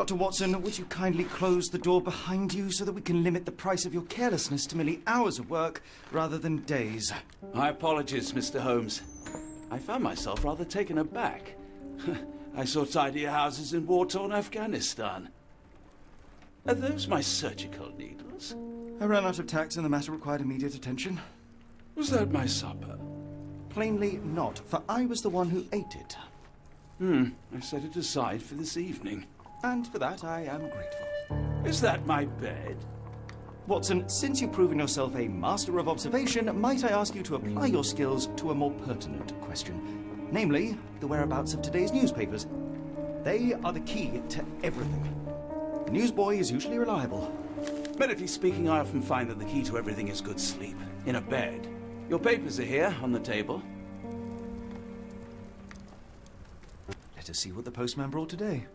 Dr. Watson, would you kindly close the door behind you so that we can limit the price of your carelessness to merely hours of work rather than days? My apologies, Mr. Holmes. I found myself rather taken aback. I saw tidier houses in war-torn Afghanistan. Are those my surgical needles? I ran out of tact and the matter required immediate attention. Was that my supper? Plainly not, for I was the one who ate it. I set it aside for this evening. And for that I am grateful. Is that my bed? Watson, since you've proven yourself a master of observation, might I ask you to apply your skills to a more pertinent question? Namely, the whereabouts of today's newspapers. They are the key to everything. The newsboy is usually reliable. Medically speaking, I often find that the key to everything is good sleep. In a bed. Your papers are here, on the table. Let us see what the postman brought today.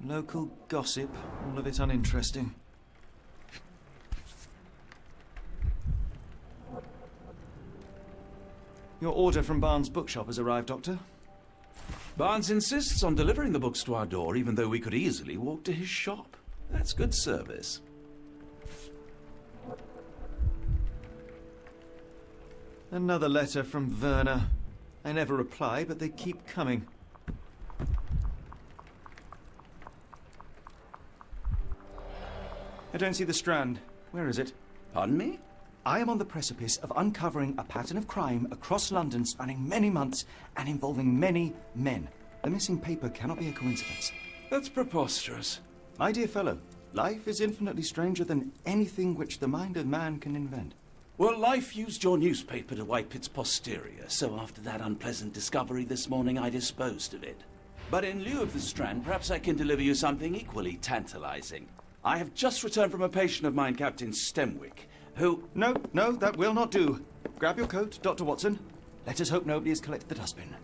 Local gossip, all of it uninteresting. Your order from Barnes' bookshop has arrived, Doctor. Barnes insists on delivering the books to our door, even though we could easily walk to his shop. That's good service. Another letter from Werner. I never reply, but they keep coming. I don't see the Strand. Where is it? Pardon me? I am on the precipice of uncovering a pattern of crime across London spanning many months and involving many men. The missing paper cannot be a coincidence. That's preposterous. My dear fellow, life is infinitely stranger than anything which the mind of man can invent. Well, life used your newspaper to wipe its posterior, so after that unpleasant discovery this morning, I disposed of it. But in lieu of the Strand, perhaps I can deliver you something equally tantalizing. I have just returned from a patient of mine, Captain Stemwick, who... No, that will not do. Grab your coat, Dr. Watson. Let us hope nobody has collected the dustbin.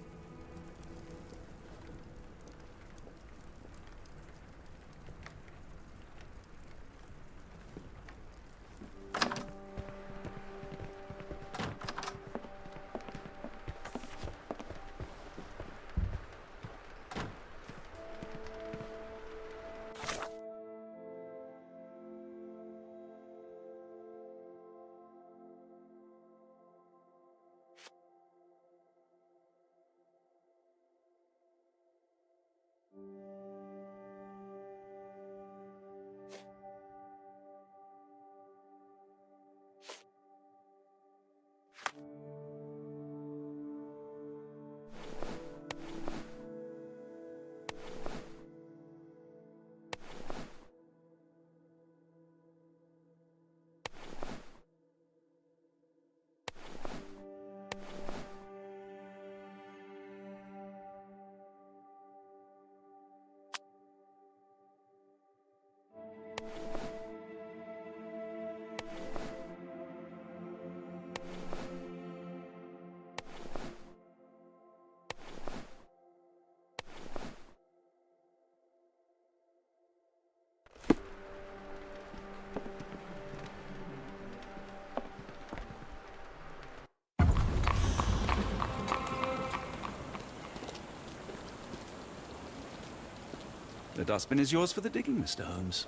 The dustbin is yours for the digging, Mr. Holmes.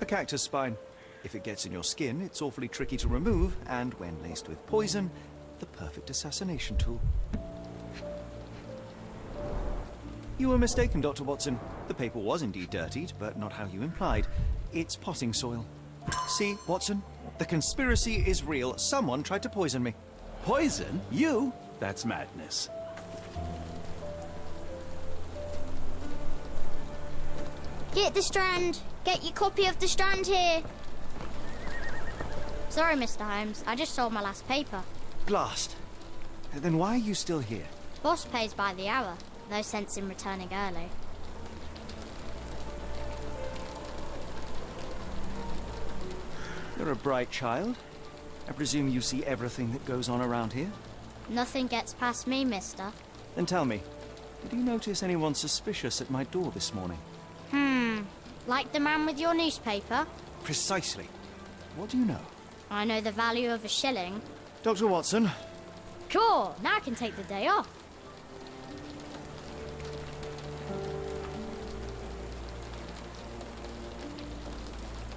A cactus spine. If it gets in your skin, it's awfully tricky to remove, and when laced with poison, the perfect assassination tool. You were mistaken, Dr. Watson. The paper was indeed dirtied, but not how you implied. It's potting soil. See, Watson? The conspiracy is real. Someone tried to poison me. Poison? You? That's madness. Get the Strand! Get your copy of the Strand here! Sorry, Mr. Holmes. I just sold my last paper. Blast. Then why are you still here? Boss pays by the hour. No sense in returning early. You're a bright child. I presume you see everything that goes on around here? Nothing gets past me, mister. Then tell me, did you notice anyone suspicious at my door this morning? Like the man with your newspaper? Precisely. What do you know? I know the value of a shilling. Dr. Watson. Cool! Now I can take the day off.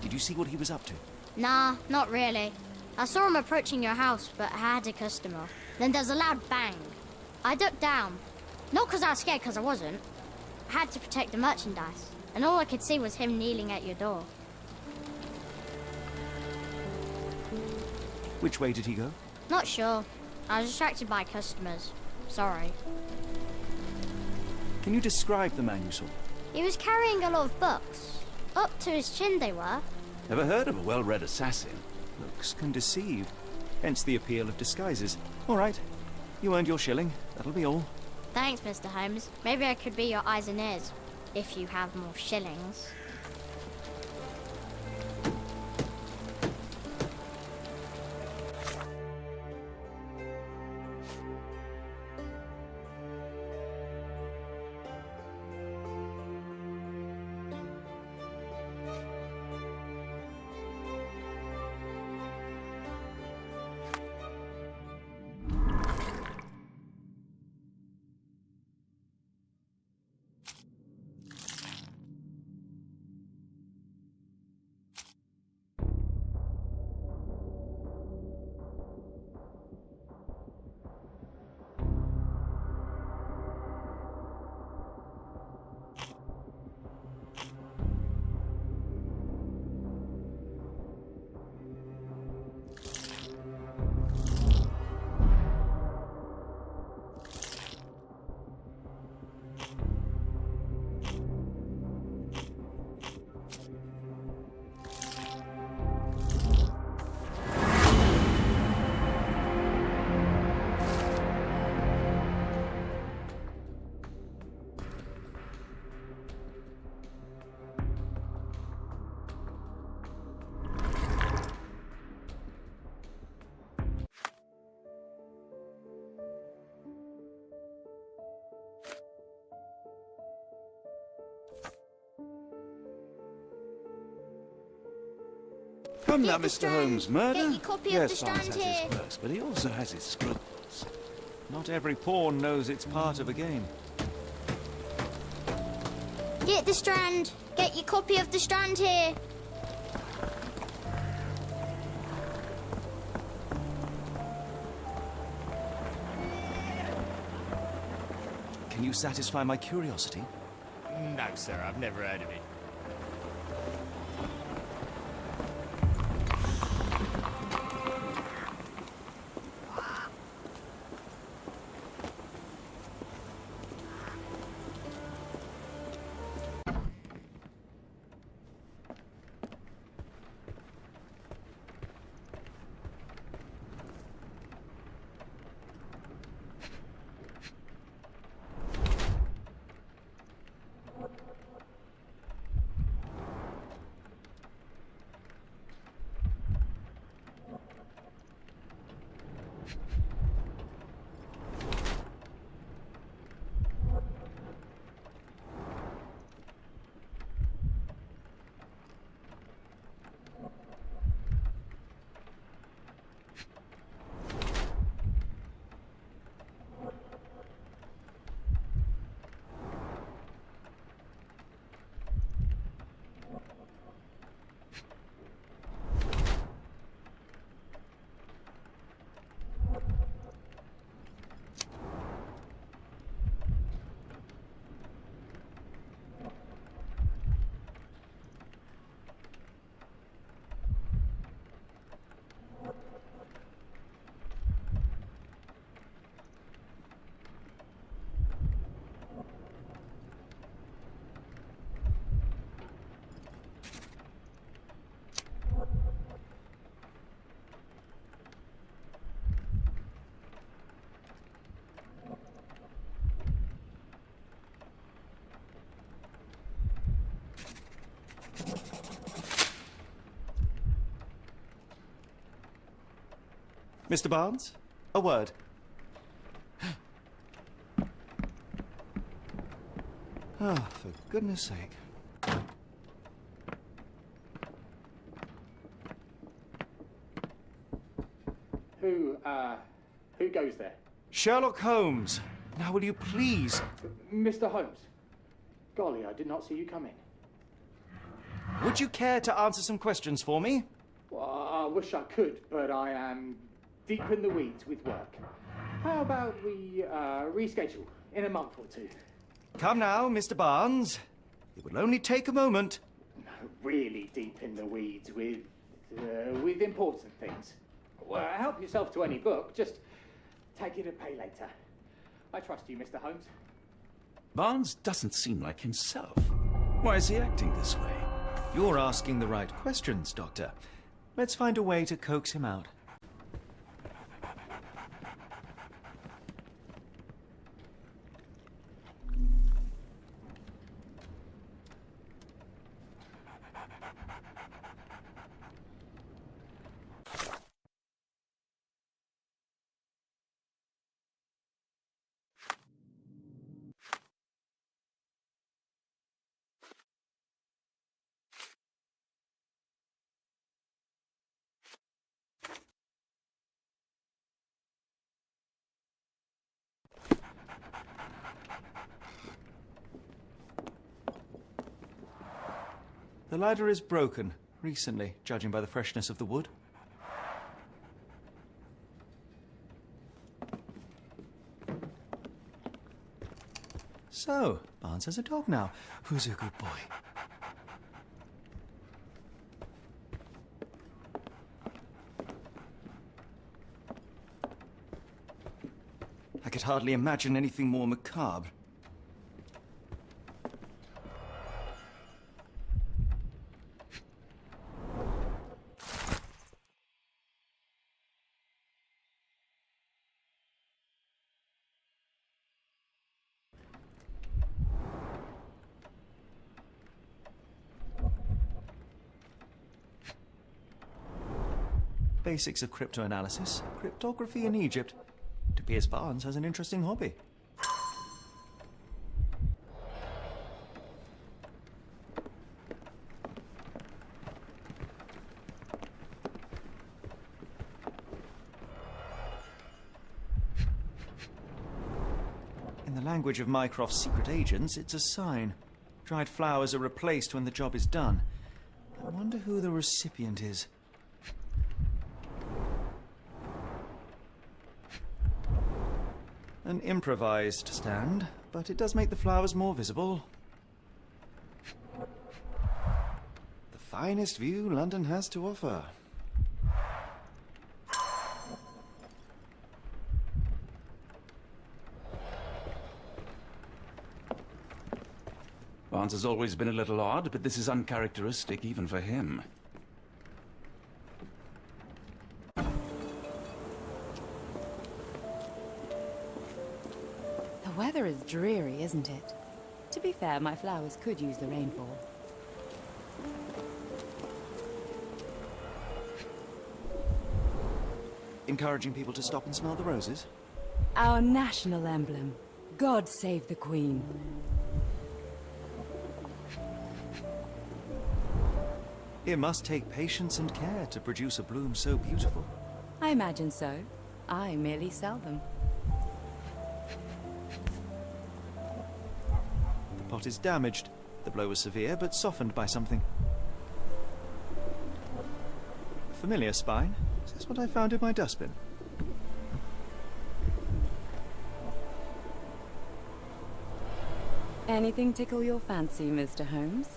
Did you see what he was up to? Nah, not really. I saw him approaching your house, but I had a customer. Then there's a loud bang. I ducked down. Not because I was scared, because I wasn't. I had to protect the merchandise. And all I could see was him kneeling at your door. Which way did he go? Not sure. I was distracted by customers. Sorry. Can you describe the man you saw? He was carrying a lot of books. Up to his chin they were. Ever heard of a well-read assassin? Looks can deceive. Hence the appeal of disguises. All right. You earned your shilling. That'll be all. Thanks, Mr. Holmes. Maybe I could be your eyes and ears. If you have more shillings. Come now, Get the Mr. Strand. Holmes. Murder? Get your copy of Yes, the Science Strand has here. his perks, but he also has his scruples. Not every pawn knows it's part of a game. Get the Strand! Get your copy of the Strand here! Can you satisfy my curiosity? No, sir, I've never heard of it. Mr. Barnes, a word. Ah, for goodness sake. Who goes there? Sherlock Holmes. Now will you please... Mr. Holmes. Golly, I did not see you come in. Would you care to answer some questions for me? Well, I wish I could, but I am deep in the weeds with work. How about we reschedule in a month or two? Come now, Mr. Barnes. It will only take a moment. No, really deep in the weeds with important things. Well, help yourself to any book. Just take it and pay later. I trust you, Mr. Holmes. Barnes doesn't seem like himself. Why is he acting this way? You're asking the right questions, Doctor. Let's find a way to coax him out. The ladder is broken, recently, judging by the freshness of the wood. So, Barnes has a dog now. Who's a good boy? I could hardly imagine anything more macabre. Basics of cryptoanalysis, cryptography in Egypt. It appears Barnes has an interesting hobby. In the language of Mycroft's secret agents, it's a sign. Dried flowers are replaced when the job is done. I wonder who the recipient is. An improvised stand, but it does make the flowers more visible. The finest view London has to offer. Barnes has always been a little odd, but this is uncharacteristic even for him. The weather is dreary, isn't it? To be fair, my flowers could use the rainfall. Encouraging people to stop and smell the roses? Our national emblem. God save the Queen. It must take patience and care to produce a bloom so beautiful. I imagine so. I merely sell them. The pot is damaged. The blow was severe, but softened by something. A familiar spine. Is this what I found in my dustbin? Anything tickle your fancy, Mr. Holmes?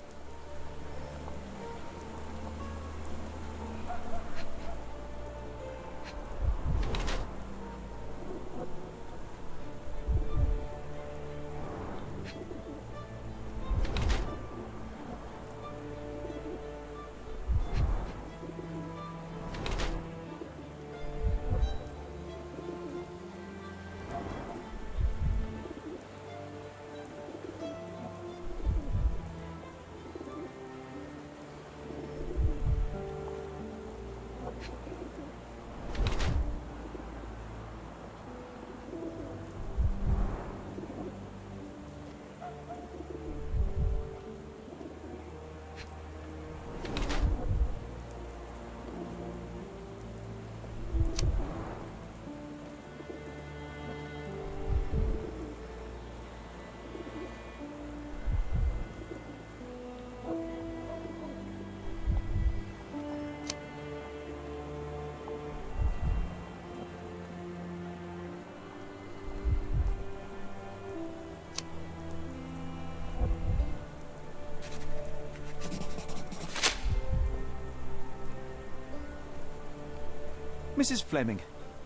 Mrs. Fleming,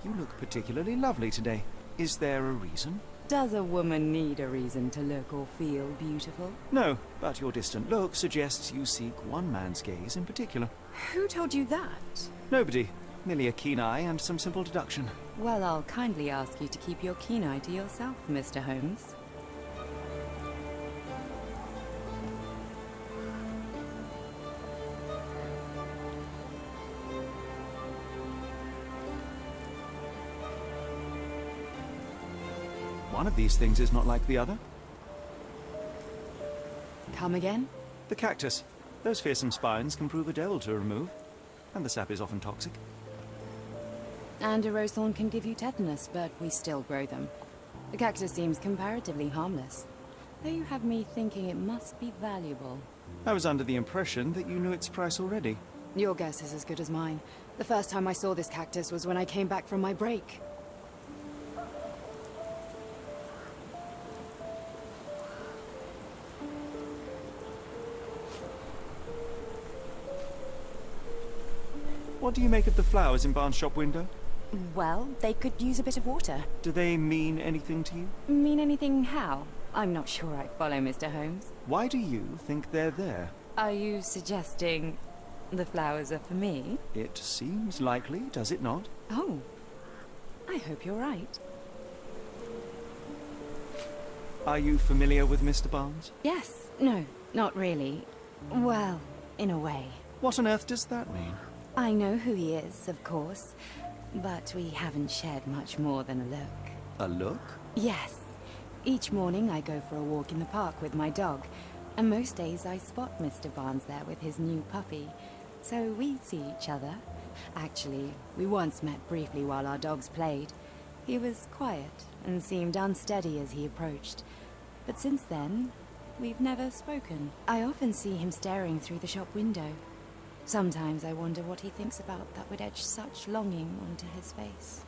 you look particularly lovely today. Is there a reason? Does a woman need a reason to look or feel beautiful? No, but your distant look suggests you seek one man's gaze in particular. Who told you that? Nobody. Merely a keen eye and some simple deduction. Well, I'll kindly ask you to keep your keen eye to yourself, Mr. Holmes. One of these things is not like the other. Come again? The cactus. Those fearsome spines can prove a devil to remove, and the sap is often toxic. And a rose thorn can give you tetanus, but we still grow them. The cactus seems comparatively harmless, though you have me thinking it must be valuable. I was under the impression that you knew its price already. Your guess is as good as mine. The first time I saw this cactus was when I came back from my break. What do you make of the flowers in Barnes' shop window? Well, they could use a bit of water. Do they mean anything to you? Mean anything how? I'm not sure I follow, Mr. Holmes. Why do you think they're there? Are you suggesting the flowers are for me? It seems likely, does it not? Oh, I hope you're right. Are you familiar with Mr. Barnes? Yes. No, not really. Well, in a way. What on earth does that mean? I know who he is, of course, but we haven't shared much more than a look. A look? Yes. Each morning I go for a walk in the park with my dog, and most days I spot Mr. Barnes there with his new puppy, so we see each other. Actually, we once met briefly while our dogs played. He was quiet and seemed unsteady as he approached, but since then, we've never spoken. I often see him staring through the shop window. Sometimes I wonder what he thinks about that would etch such longing onto his face.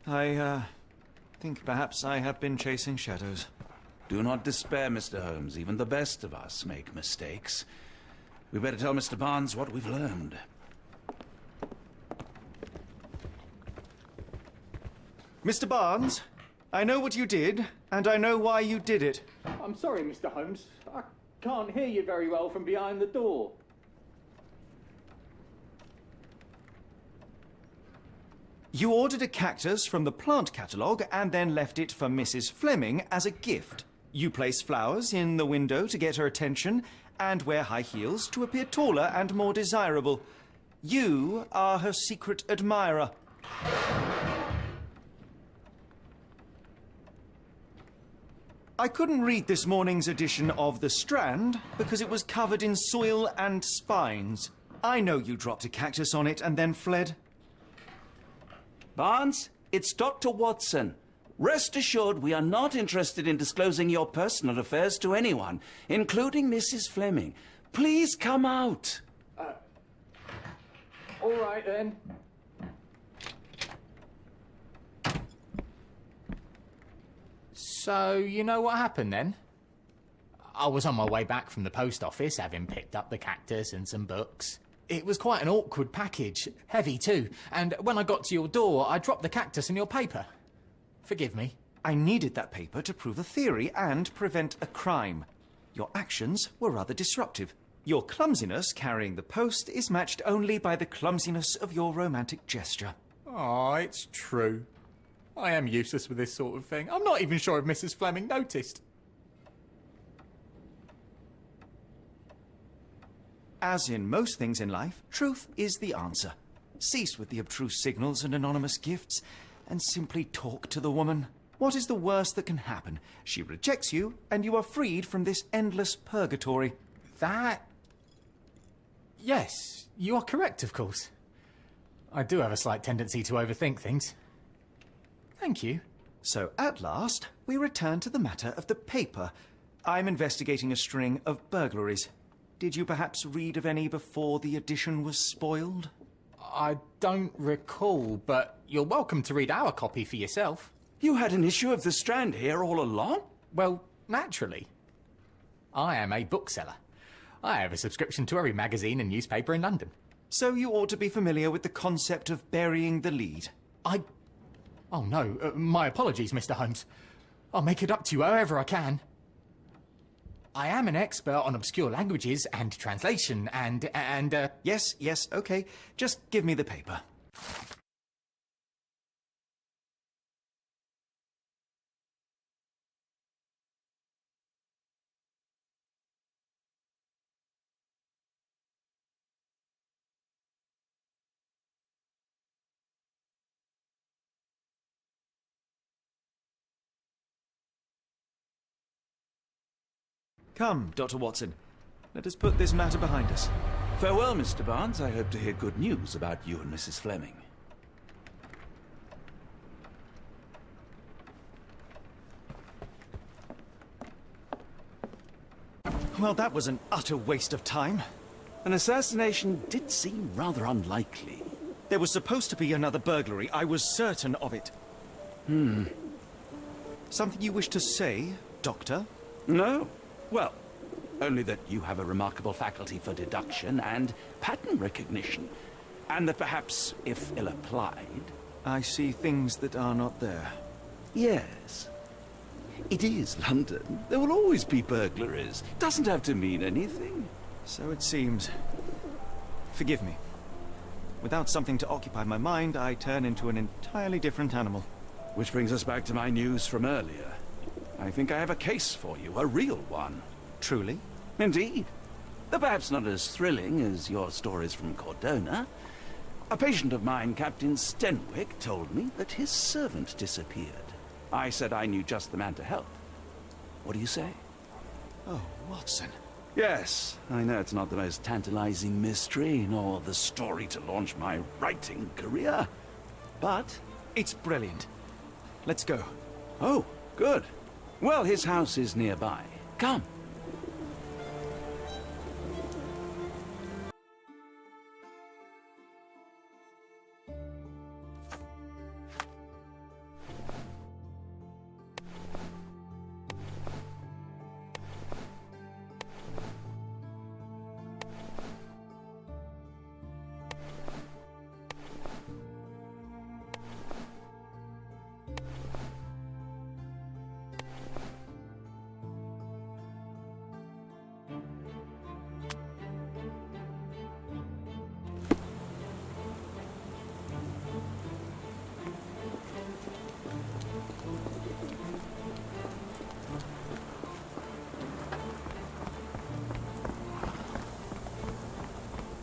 I think perhaps I have been chasing shadows. Do not despair, Mr. Holmes. Even the best of us make mistakes. We better tell Mr. Barnes what we've learned. Mr. Barnes, I know what you did, and I know why you did it. I'm sorry, Mr. Holmes. I can't hear you very well from behind the door. You ordered a cactus from the plant catalogue and then left it for Mrs. Fleming as a gift. You place flowers in the window to get her attention and wear high heels to appear taller and more desirable. You are her secret admirer. I couldn't read this morning's edition of The Strand because it was covered in soil and spines. I know you dropped a cactus on it and then fled. Barnes, it's Dr. Watson. Rest assured we are not interested in disclosing your personal affairs to anyone, including Mrs. Fleming. Please come out. All right, then. So, you know what happened then? I was on my way back from the post office, having picked up the cactus and some books. It was quite an awkward package, heavy too, and when I got to your door, I dropped the cactus and your paper. Forgive me. I needed that paper to prove a theory and prevent a crime. Your actions were rather disruptive. Your clumsiness carrying the post is matched only by the clumsiness of your romantic gesture. Oh, it's true. I am useless with this sort of thing. I'm not even sure if Mrs. Fleming noticed. As in most things in life, truth is the answer. Cease with the abstruse signals and anonymous gifts, and simply talk to the woman. What is the worst that can happen? She rejects you, and you are freed from this endless purgatory. That... Yes, you are correct, of course. I do have a slight tendency to overthink things. Thank you. So, at last, we return to the matter of the paper. I'm investigating a string of burglaries. Did you perhaps read of any before the edition was spoiled? I don't recall, but you're welcome to read our copy for yourself. You had an issue of The Strand here all along? Well, naturally. I am a bookseller. I have a subscription to every magazine and newspaper in London. So you ought to be familiar with the concept of burying the lead. Oh no, my apologies, Mr. Holmes. I'll make it up to you however I can. I am an expert on obscure languages and translation and Yes, okay. Just give me the paper. Come, Dr. Watson. Let us put this matter behind us. Farewell, Mr. Barnes. I hope to hear good news about you and Mrs. Fleming. Well, that was an utter waste of time. An assassination did seem rather unlikely. There was supposed to be another burglary. I was certain of it. Something you wish to say, Doctor? No. Well, only that you have a remarkable faculty for deduction and pattern recognition. And that perhaps, if ill-applied... I see things that are not there. Yes. It is London. There will always be burglaries. Doesn't have to mean anything. So it seems. Forgive me. Without something to occupy my mind, I turn into an entirely different animal. Which brings us back to my news from earlier. I think I have a case for you, a real one. Truly? Indeed. Though perhaps not as thrilling as your stories from Cordona. A patient of mine, Captain Stenwick, told me that his servant disappeared. I said I knew just the man to help. What do you say? Oh, Watson. Yes, I know it's not the most tantalizing mystery, nor the story to launch my writing career. But... it's brilliant. Let's go. Oh, good. Well, his house is nearby. Come.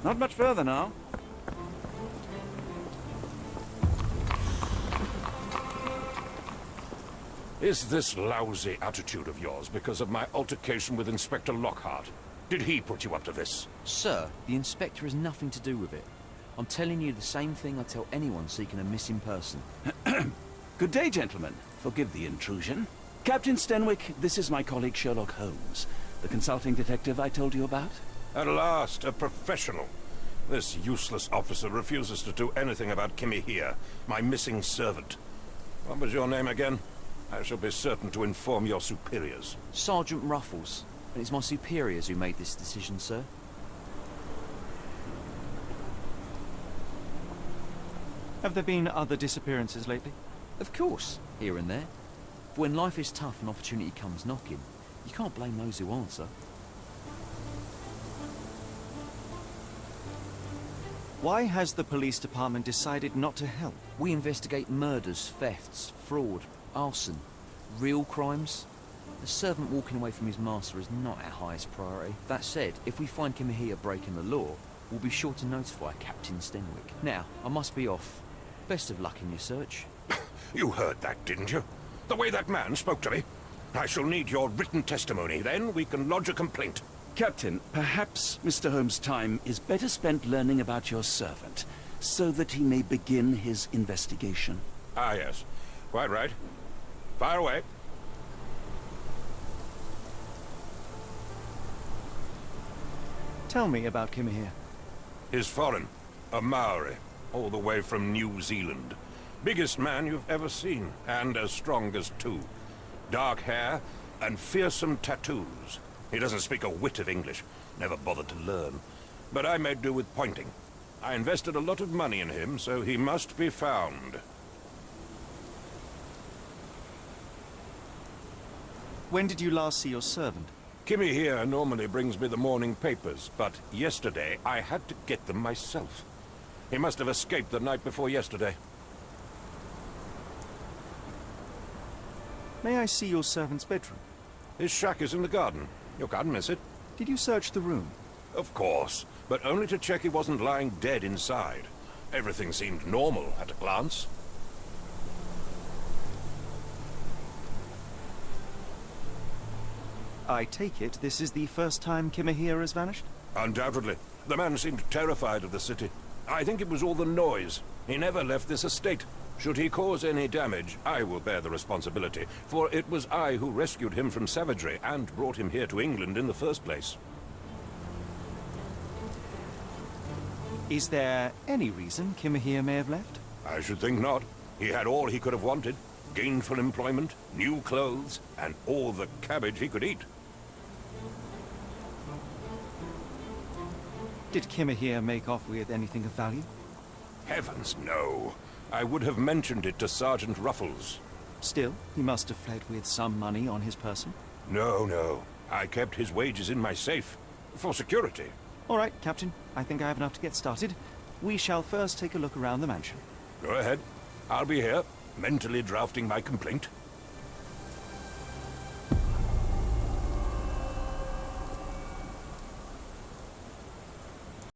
Not much further now. Is this lousy attitude of yours because of my altercation with Inspector Lockhart? Did he put you up to this? Sir, the inspector has nothing to do with it. I'm telling you the same thing I tell anyone seeking a missing person. Good day, gentlemen. Forgive the intrusion. Captain Stenwick, this is my colleague Sherlock Holmes, the consulting detective I told you about. At last, a professional. This useless officer refuses to do anything about Kimmy here, my missing servant. What was your name again? I shall be certain to inform your superiors. Sergeant Ruffles. And it's my superiors who made this decision, sir. Have there been other disappearances lately? Of course, here and there. But when life is tough and opportunity comes knocking, you can't blame those who answer. Why has the police department decided not to help? We investigate murders, thefts, fraud, arson, real crimes. The servant walking away from his master is not our highest priority. That said, if we find Kimahia breaking the law, we'll be sure to notify Captain Stenwick. Now, I must be off. Best of luck in your search. You heard that, didn't you? The way that man spoke to me. I shall need your written testimony, then we can lodge a complaint. Captain, perhaps Mr. Holmes' time is better spent learning about your servant, so that he may begin his investigation. Ah, yes. Quite right. Fire away. Tell me about Kimahia. He's foreign. A Maori. All the way from New Zealand. Biggest man you've ever seen, and as strong as two. Dark hair and fearsome tattoos. He doesn't speak a whit of English. Never bothered to learn. But I made do with pointing. I invested a lot of money in him, so he must be found. When did you last see your servant? Kimmy here normally brings me the morning papers, but yesterday I had to get them myself. He must have escaped the night before yesterday. May I see your servant's bedroom? His shack is in the garden. You can't miss it. Did you search the room? Of course, but only to check he wasn't lying dead inside. Everything seemed normal at a glance. I take it this is the first time Kimahia has vanished? Undoubtedly. The man seemed terrified of the city. I think it was all the noise. He never left this estate. Should he cause any damage, I will bear the responsibility, for it was I who rescued him from savagery and brought him here to England in the first place. Is there any reason Kimahia may have left? I should think not. He had all he could have wanted. Gainful employment, new clothes, and all the cabbage he could eat. Did Kimahia make off with anything of value? Heavens, no. I would have mentioned it to Sergeant Ruffles. Still, he must have fled with some money on his person. No. I kept his wages in my safe. For security. All right, Captain. I think I have enough to get started. We shall first take a look around the mansion. Go ahead. I'll be here, mentally drafting my complaint.